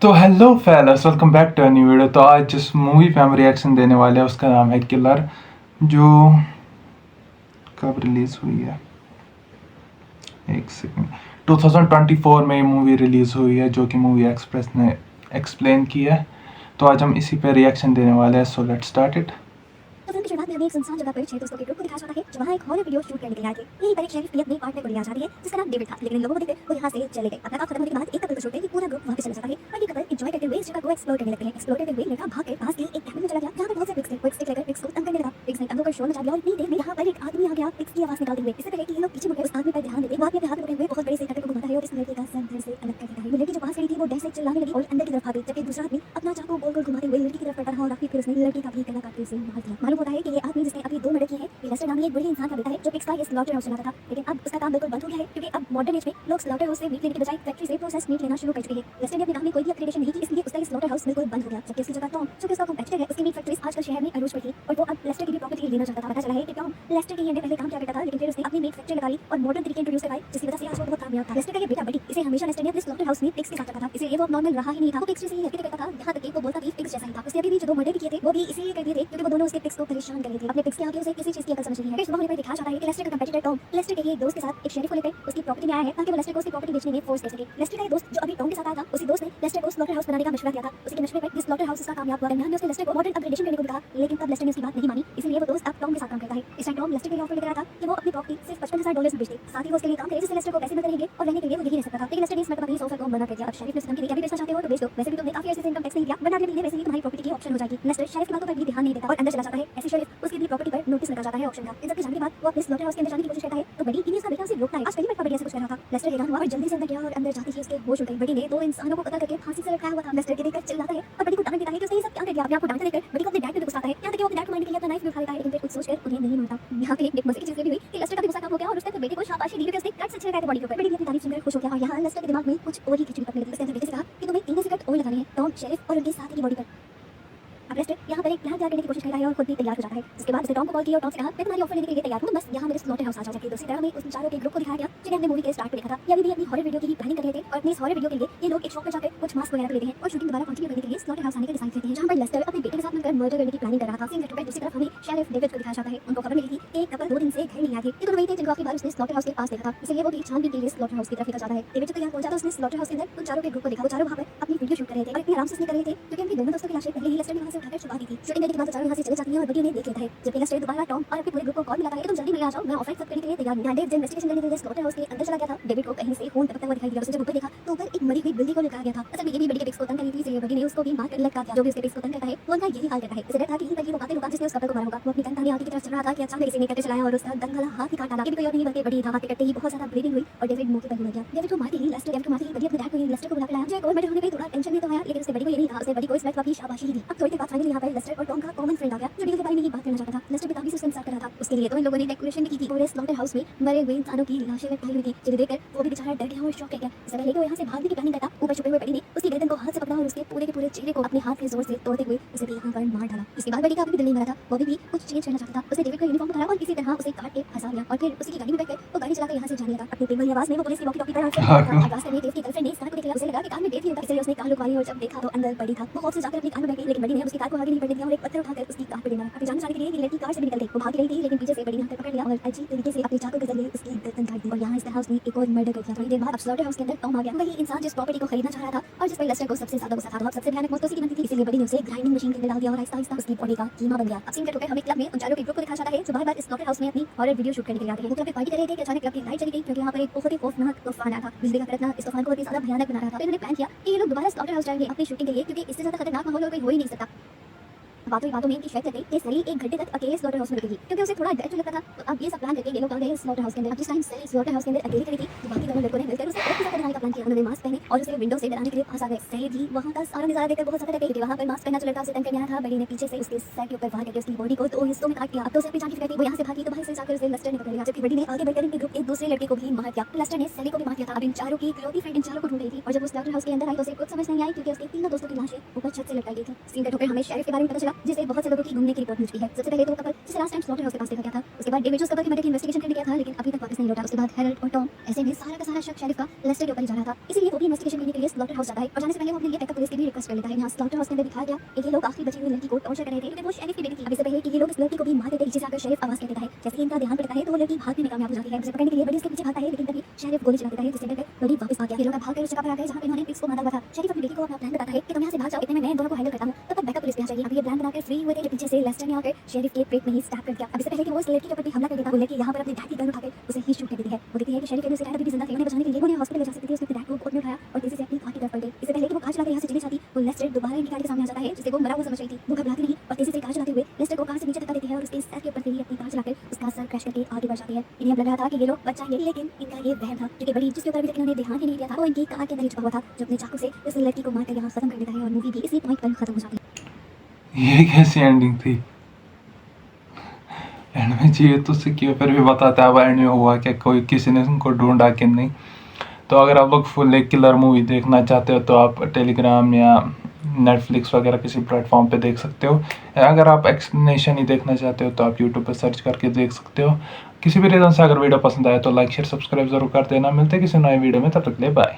तो hello fellers, welcome back to new video. तो आज जिस मूवी पे हम रिएक्शन देने वाले हैं उसका नाम है किलर, जो कब रिलीज़ हुई है, एक सेकंड, 2024 में ये मूवी रिलीज़ हुई है, जो कि मूवी एक्सप्रेस ने एक्सप्लेन की है। तो आज हम इसी पे रिएक्शन देने वाले हैं। So let's start it. तो फिल्म की शुरुआत में हमें एक सुनसान जगह पर 6 दोस्तों के ग्रुप को दिखाया जाता है जो वहाँ एक हॉरर वीडियो शूट करने के लिए आए थे। यहीं पर एक शेरिफ भी अपने पार्टनर को लेकर आ जाती है जिसका नाम डेविड था, लेकिन इन लोगों को देखकर वो यहाँ से चले गए। अपना काम खत्म होने के बाद एक कपल को छोड़कर पूरा ग्रुप वापस चला जाता है और ये कपल एंजॉय करते हुए इस जगह को एक्सप्लोर करने लगते हैं। एक्सप्लोर करते हुए लड़का भाग के पास के एक कैबिन में चला गया जहाँ पर बहुत से पिक्स थे। वो एक स्टिक लेकर पिक्स को तंग करने लगा। पिक्स ने तंगों पर शोर मचा दिया और इतनी देर में यहाँ पर एक आदमी आ गया पिक्स की आवाज निकालते हुए। इससे पहले कि ये लोग पीछे मुड़कर उस आदमी पर ध्यान देते, वो आदमी अपने हाथ में पकड़े हुए बहुत बड़े से कटर को घुमाता है और इस लड़के का सर धड़ से अलग कर देता है। वो लड़की जो पास खड़ी थी वो डर से चिल्लाने लगी और अंदर की तरफ भागी, जबकि दूसरा आदमी अपना चाकू गोल गोल घुमाते हुए लड़की की तरफ बढ़ रहा और फिर उसने लड़की का भी गला काट के उसे मार दिया। मालूम होता है कि ये आदमी जिसने अभी 2 मर्डर किए हैं, ये लेस्टर नामी एक बड़ी इंसान का बेटा है जो पिक्स का ये स्लॉटर हाउस चलाता था। लेकिन अब उसका काम बिल्कुल बंद हो गया है क्योंकि अब मॉडर्न एज में लोग स्लॉटर हाउस से मीट लेने के बजाय फैक्ट्री से प्रोसेस मीट लेना शुरू कर चुके हैं। लेस्टर ने अपने काम में कोई भी अपग्रेडेशन नहीं की, इसलिए उसका ये स्लॉटर हाउस बिल्कुल बंद हो गया। जबकि उसकी जगह टॉम, जो कि उसका कॉम्पिटिटर है, उसकी मीट फैक्ट्रीज आजकल शहर में अरूज पर थी और वो अब लेस्टर की भी प्रॉपर्टी लेना चाहता था। पता चला है कि टॉम लेस्टर के अंडर पहले काम किया करता था, लेकिन फिर उसने अपनी मीट फैक्ट्री लगा ली और मॉडर्न तरीके इंट्रोड्यूस करवाए, जिसकी वजह से आज वो बहुत कामयाब था। लेस्टर का ये बेटा बड़ी, इसे हमेशा लेस्टर ने अपने स्लॉटर हाउस में पिक्स के साथ रखा था, इसलिए वो अब नॉर्मल रहा ही नहीं था। वो पिक्स से ही हरकतें करता था, यहाँ तक कि वो बोलता भी पिक्स जैसा ही था। उसने अभी भी जो 2 मर्डर किए थे वो भी इसीलिए कर दिए थे क्योंकि वो दोनों उसके पिक्स को परेशान कर रहे थे। अपने पिक्स के आगे उसे किसी चीज की अकल समझ नहीं है। फिर सुबह होने पर दिखाया जाता है कि लेस्टर का कंपेटिटर टॉम लेस्टर के एक दोस्त के साथ एक शेरिफ को लेकर उसकी प्रॉपर्टी में आया है ताकि वो लेस्टर को उसकी प्रॉपर्टी बेचने में फोर्स कर सके। लेस्टर का ये दोस्त जो अभी टॉम के साथ आया था, उसी दोस्त ने लेस्टर को स्लॉटर हाउस बनाने का मशवरा दिया था। उसी के मशवरे पर ये स्लॉटर हाउस उसका कामयाब हुआ। दरमियान में उसने लेस्टर को मॉडर्न अपग्रेडेशन करने को कहा, लेकिन तब लेस्टर ने उसकी बात नहीं मानी, इसलिए वो दोस्त अब टॉम के साथ काम करता है। इस टाइम टॉम लेस्टर के लिए ऑफर लेकर आया था कि वो अपनी प्रॉपर्टी सिर्फ $55,000 में बेच दे, साथ ही वो उसके लिए काम करे जिससे लेस्टर को पैसे मिलते रहेंगे और रहने के लिए वो यही रह सकता था। लेकिन लेस्टर ने इस मर्तबा भी इस ऑफर को मना कर दिया। अब शेरिफ ने उसकी धमकी दी कि अभी बेचना चाहते हो तो बेच दो, वैसे भी तुमने काफी अर्से से इनकम टैक्स नहीं दिया, वरना अगले महीने वैसे ही तुम्हारी प्रॉपर्टी की ऑप्शन हो जाएगी। लेस्टर शेरिफ की बातों पर भी ध्यान नहीं देता और अंदर चला जाता है। ऐसे शेरिफ उसकी प्रॉपर्टी पर नोटिस लगा जाता है ऑप्शन का। इन सबके जाने के बाद वो अपने स्लॉटर हाउस के अंदर जाने की कोशिश करता है तो बड़ी इन्हीं उसका बेटा उसे रोकता है। आज पहली बार बड़ी ऐसे कुछ कर रहा था। लेस्टर हैरान हुआ और जल्दी से अंदर गया और अंदर जाते ही उसके होश उड़ गए। बड़ी ने 2 इंसानों को कत्ल करके फांसी से लटकाया हुआ था। लेस्टर के देखकर चिल्लाता है और बड़ी को डांट देता है कि उसने ये सब क्या कर दिया। अपने आप को डांटने देकर बड़ी को अपने डैड पे गुस्सा आता है, यहाँ तक कि वो अपने डैड को मारने के लिए अपना नाइफ भी उठा लेता है, लेकिन फिर कुछ सोचकर उन्हें नहीं मारता। यहाँ पे एक मजे की चीज ये भी हुई कि लेस्टर का भी गुस्सा कम हो गया और उसने अपने बेटे को शाबाशी दी क्योंकि उसने कट से छिड़का था बड़ी के ऊपर। बड़ी भी अपनी तारीफ सुनकर खुश हो गया और यहाँ लेस्टर के दिमाग में कुछ और ही खिचड़ी पकने लगी। उसने अपने बेटे से कहा कि तुम्हें 3 से कट और लगाने हैं, टॉम, शेरिफ और उनके साथी की बॉडी पर। अब लेस्टर यहाँ पर एक प्लान तैयार करने की कोशिश करता है और खुद भी तैयार हो जाता है। उसके बाद उसने टॉम को कॉल किया और टॉम से कहा मैं तुम्हारी ऑफर लेने के लिए तैयार हूँ, बस यहाँ मेरे स्लॉटर हाउस आ जाओ। जबकि दूसरी तरफ में उस चारों के ग्रुप को दिखाया गया जिन्हें हमने मूवी के स्टार्ट में देखा था। ये अभी भी अपनी हॉरर वीडियो की प्लानिंग कर रहे थे और अपनी इस हॉरर वीडियो के लिए ये लोग एक शॉप पर जाकर कुछ मास्क वगैरह लेते हैं और शूटिंग दोबारा कंटिन्यू करने के लिए स्लॉटर हाउस आने का डिसाइड करते हैं, जहाँ पर लेस्टर अपने बेटे के साथ मिलकर मर्डर करने की प्लानिंग कर रहा था। सीन कट पर दूसरी तरफ हमें शेरिफ डेविड को दिखाया जाता है। उनको खबर मिली थी कि एक कपल 2 दिन से घर नहीं आए थे। ये दोनों वही थे जिनको आखिरी बार उसने स्लॉटर हाउस के पास देखा था, इसलिए वो भी छानबीन के लिए स्लॉटर हाउस की तरफ निकल जाता है। डेविड जब यहाँ पहुंचा तो उसने स्लॉटर हाउस के अंदर उन चारों के ग्रुप को देखा। वो चारों वहाँ पर अपनी वीडियो शूट कर रहे थे और इतनी आराम से इसलिए कर रहे थे क्योंकि उनके दोनों दोस्तों की लाशें पहले ही लेस्टर ने वहाँ से उठाकर छुपा दी थी। शूटिंग करने के बाद चारों यहाँ से चले जाती हैं और बड़ी उन्हें देख लेता है। जब लेस्टर दोबारा टॉम और अपने पूरे ग्रुप को कॉल मिलाता है कि तुम जल्दी मिल आ जाओ, मैं ऑफर एक्सेप्ट करने के लिए तैयार हूं। यहाँ डेव इन्वेस्टिगेशन करने के लिए स्लॉटर हाउस के अंदर चला गया था। डेविड को कहीं से खून टपकता हुआ दिखाई दिया। उसने जब ऊपर देखा तो ऊपर एक मरी हुई बिल्ली को लटकाया गया था। असल में ये भी बड़ी के पिक्स को तंग कर रही थी, इसलिए बड़ी ने उसको भी मारकर लटका दिया। जो भी उसके पिक्स को तंग करता है वो उनका यही हाल करता है। इसे डर था कि इन पर ये वो कातिल होगा जिसने उस कपल को मारा होगा। वो अपनी तंग आगे की तरफ चल रहा था कि अचानक किसी ने कटे चलाया और उसका दंगला हाथ ही काट डाला। ये भी कोई और नहीं बल्कि बड़ी था। हाथ कटते ही बहुत ज्यादा ब्लीडिंग हुई और डेविड मौके पर ही मर गया। डेविड को मारते ही लेस्टर डेविड को मारते ही बड़ी अपने डैड को लेस्टर को बुला के लाया। जो एक और मर्डर होने पे थोड़ा टेंशन में तो आया, लेकिन उसने बड़ी को ये नहीं कहा। उसने बड़ी को इस बात की शाबाशी ही दी। अब थोड़ी देर बाद फाइनली यहाँ पर लेस्टर और टॉम का कॉमन फ्रेंड आ गया जो डील के बारे में ही बात करना चाहता था। लेस्टर बेताबी से उससे इंसल्ट कर रहा था। उसके लिए तो इन लोगों ने डेकोरेशन भी की थी। पूरे स्लॉटर हाउस में मरे हुए इंसानों की लाशें लटकाई हुई थी, जिन्हें देखकर वो भी बेचारा डर गया और शॉक हो गया। इससे पहले कि वो यहाँ से भागने की प्लानिंग करता, ऊपर छुपे हुए बड़ी ने उसकी गर्दन को हाथ से पकड़ा और उसके पूरे के पूरे चेहरे को अपने हाथ के जोर से तोड़ते हुए उसे भी यहाँ पर मार डाला। इसके बाद बड़ी का अभी भी दिल नहीं भरा था, वो भी कुछ चेंज करना चाहता था। उसने डेविड का यूनिफॉर्म उतारा और किसी तरह उसे काट के फंसा लिया और फिर उसी की गाड़ी में बैठकर वो गाड़ी चलाकर यहाँ से जाने लगा। अपनी तेज आवाज में वो पुलिस की वॉकी टॉकी पर आवाज करने डेव की गर्लफ्रेंड ने इस कार को देखा। उसे लगा कि कार में डेव ही होगा, इसलिए उसने कार लुकवाई और जब देखा तो अंदर बड़ी था। वो खौफ से जाकर अपनी कार में बैठ गई, लेकिन बड़ी ने उसकी कार को आगे नहीं बढ़ने दिया और एक पत्थर उठाकर उसकी कार पर मारा। अपनी जान बचाने के लिए ये लड़की कार से भी निकल गई। वो भाग रही थी, लेकिन पीछे से बड़ी ने पकड़ लिया और अजीब तरीके से अपने चाकू के जरिए उसकी गर्दन काट दी और यहाँ इस तरह उसने एक और मर्डर कर दिया। थोड़ी देर बाद अब स्लॉटर हाउस के अंदर टॉम आ गया, वही इंसान जिस प्रॉपर्टी को खरीदना चाह रहा था और जिस पर लेस्टर को सबसे ज्यादा गुस्सा था। तो अब सबसे भयानक मौत उसी की बनती थी, इसलिए बड़ी ने उसे ग्राइंडिंग मशीन के अंदर डाल दिया और आहिस्ता आहिस्ता उसकी बॉडी का कीमा बन गया। अब सीन कट होकर हमें क्लब में उन चारों के ग्रुप को दिखाया जाता है जो बार-बार इस स्लॉटर हाउस में अपनी हॉरर वीडियो शूट करने के लिए आते हैं। वो क्लब में पार्टी कर रहे थे कि अचानक क्लब की लाइट चली गई क्योंकि यहाँ पर एक बहुत ही खौफनाक तूफान आया था। बिजली का कड़कना इस तूफान को और भी ज्यादा भयानक बना रहा था। तो इन्होंने प्लान किया कि ये लोग दोबारा स्लॉटर हाउस जाएंगे अपनी शूटिंग के लिए, क्योंकि इससे ज्यादा खतरनाक माहौल और कोई हो ही नहीं सकता। बातों में इनकी शर्त लग गई कि सली एक घंटे तक अकेले स्लॉटर हाउस में रुकेगी क्योंकि उसे थोड़ा डर लगता था। तो अब ये सब प्लान करके ये लोग आ गए स्लॉटर हाउस के अंदर। जिस टाइम सली स्लॉटर हाउस के अंदर अकेली खड़ी थी तो बाकी दोनों लड़कों ने मिलकर उसे और भी ज्यादा डराने का प्लान किया। उन्होंने मास्क पहने और उसे विंडो से डराने के लिए पास आ गए। सली भी वहां का सारा नजारा देखकर बहुत ज्यादा डर गई। वहां पर मास्क पहना जो लड़का उसे तंग करने आया था, बड़ी ने पीछे से उसके सर के ऊपर वार करके उसकी बॉडी को 2 हिस्सों में काट दिया। अब तो उसे अपनी जान की फिक्र थी, वो यहाँ से भागी तो भाई से जाकर उसे लेस्टर ने पकड़ लिया, जबकि बड़ी ने आगे बढ़कर इनके ग्रुप एक दूसरे लड़के को भी मार दिया। लेस्टर ने सली को भी मार दिया था। अब इन चारों की इकलौती फ्रेंड इन चारों को ढूंढ रही थी और जब उस स्लॉटर हाउस के अंदर आई तो उसे कुछ समझ नहीं आई क्योंकि उसके तीनों दोस्तों की लाशें ऊपर छत से लटकाई गई थी। सीन कट होकर हमें शेरिफ के बारे में पता चला जिसे बहुत से लोगों की घूमने की रिपोर्ट मिल चुकी है। सबसे पहले तो कपल जिसे लास्ट टाइम स्लॉटर हाउस के पास देखा गया था, उसके बाद डेविड जो उस कपल की मर्डर की इन्वेस्टिगेशन करने गया था लेकिन अभी तक वापस नहीं लौटा। उसके बाद हेरल्ड और टॉम, ऐसे में सारा का सारा सारा शक शेरिफ का लेस्टर के ऊपर ही जा रहा था, इसीलिए वो भी इन्वेस्टिगेशन करने के लिए स्लॉटर हाउस जाता है और जाने से पहले वो अपने लिए बैकअप पुलिस की भी रिक्वेस्ट कर लेता है। यहाँ स्लॉटर हाउस के अंदर दिखाया गया कि ये लोग आखिरी बची हुई लड़की को टॉर्चर कर रहे थे क्योंकि वो शेरिफ की बेटी थी। अब इससे पहले कि ये लोग इस लड़की को भी मार देते, पीछे से आकर शेरिफ आवाज कर देता है। जैसे ही इनका ध्यान पड़ता है तो वो लड़की भागने में कामयाब हो जाती है। उसे पकड़ने के लिए बड़ी उसके पीछे भागता है, लेकिन तभी शेरिफ गोली चला देता है, जिससे डरकर बड़ी वापस भाग गया। ये लोग भागकर उस जगह पर आते हैं जहाँ पे इन्होंने पिक्स को मारा हुआ था। शेरिफ अपनी बेटी को अपना प्लान बताता है कि तुम यहाँ से भाग जाओ, इतने में मैं इन दोनों को हैंडल करता हूँ। तब तक बैकअप पुलिस भी आ जाएगी। अब ये प्लान बनाकर फ्री हुए थे कि पीछे से लेस्टर ने आकर शेरिफ के पेट में ही स्टैब कर दिया। अब इससे पहले कि वो इस लड़की के ऊपर भी हमला कर देता, वो लड़की यहाँ पर अपनी डैड की गन उठाकर उसे ही शूट कर देती है। वो देखती है कि शेरिफ के डैड अभी भी जिंदा थे, उन्हें बचाने के लिए उन्हें हॉस्पिटल ले जा सकती थी। उसने अपनी डैड को कोर्ट में उठाया और तेजी से अपनी कार की तरफ बढ़ गई। इससे पहले कि वो कार चलाकर यहाँ से चली जाती, वो लेस्टर दोबारा इनकी कार के सामने आ जाता है, जिसे वो मरा हुआ समझ रही थी। वो घबराती नहीं और तेजी से कार चलाते हुए लेस्टर को कार से नीचे धक्का देती है और उसके सर के ऊपर से ही अपनी कार चलाकर उसका सर क्रैश करके आगे बढ़ जाती है। इन्हें अब लग रहा था कि ये लोग बच जाएंगे, लेकिन इनका ये वहम था क्योंकि बड़ी जिसके ऊपर अभी तक इन्होंने ध्यान ही नहीं दिया था वो इनकी कार के अंदर ही छुपा हुआ था, जो अपने चाकू से इस लड़की को मारकर यहाँ खत्म कर देता है और मूवी भी इसी पॉइंट पर खत्म हो जाती है। ये कैसी एंडिंग थी? एंड में चाहिए तो उससे क्यों फिर भी बताते अब एंड में हुआ क्या, कोई किसी ने उनको ढूंढा कि नहीं। तो अगर आप लोग फुल एक किलर मूवी देखना चाहते हो तो आप टेलीग्राम या नेटफ्लिक्स वगैरह किसी प्लेटफॉर्म पे देख सकते हो। अगर आप एक्सप्लेनेशन ही देखना चाहते हो तो आप यूट्यूब पे सर्च करके देख सकते हो। किसी भी रीज़न से अगर वीडियो पसंद आया तो लाइक शेयर सब्सक्राइब जरूर कर देना। मिलते हैं किसी नए वीडियो में, तब तक के लिए बाय।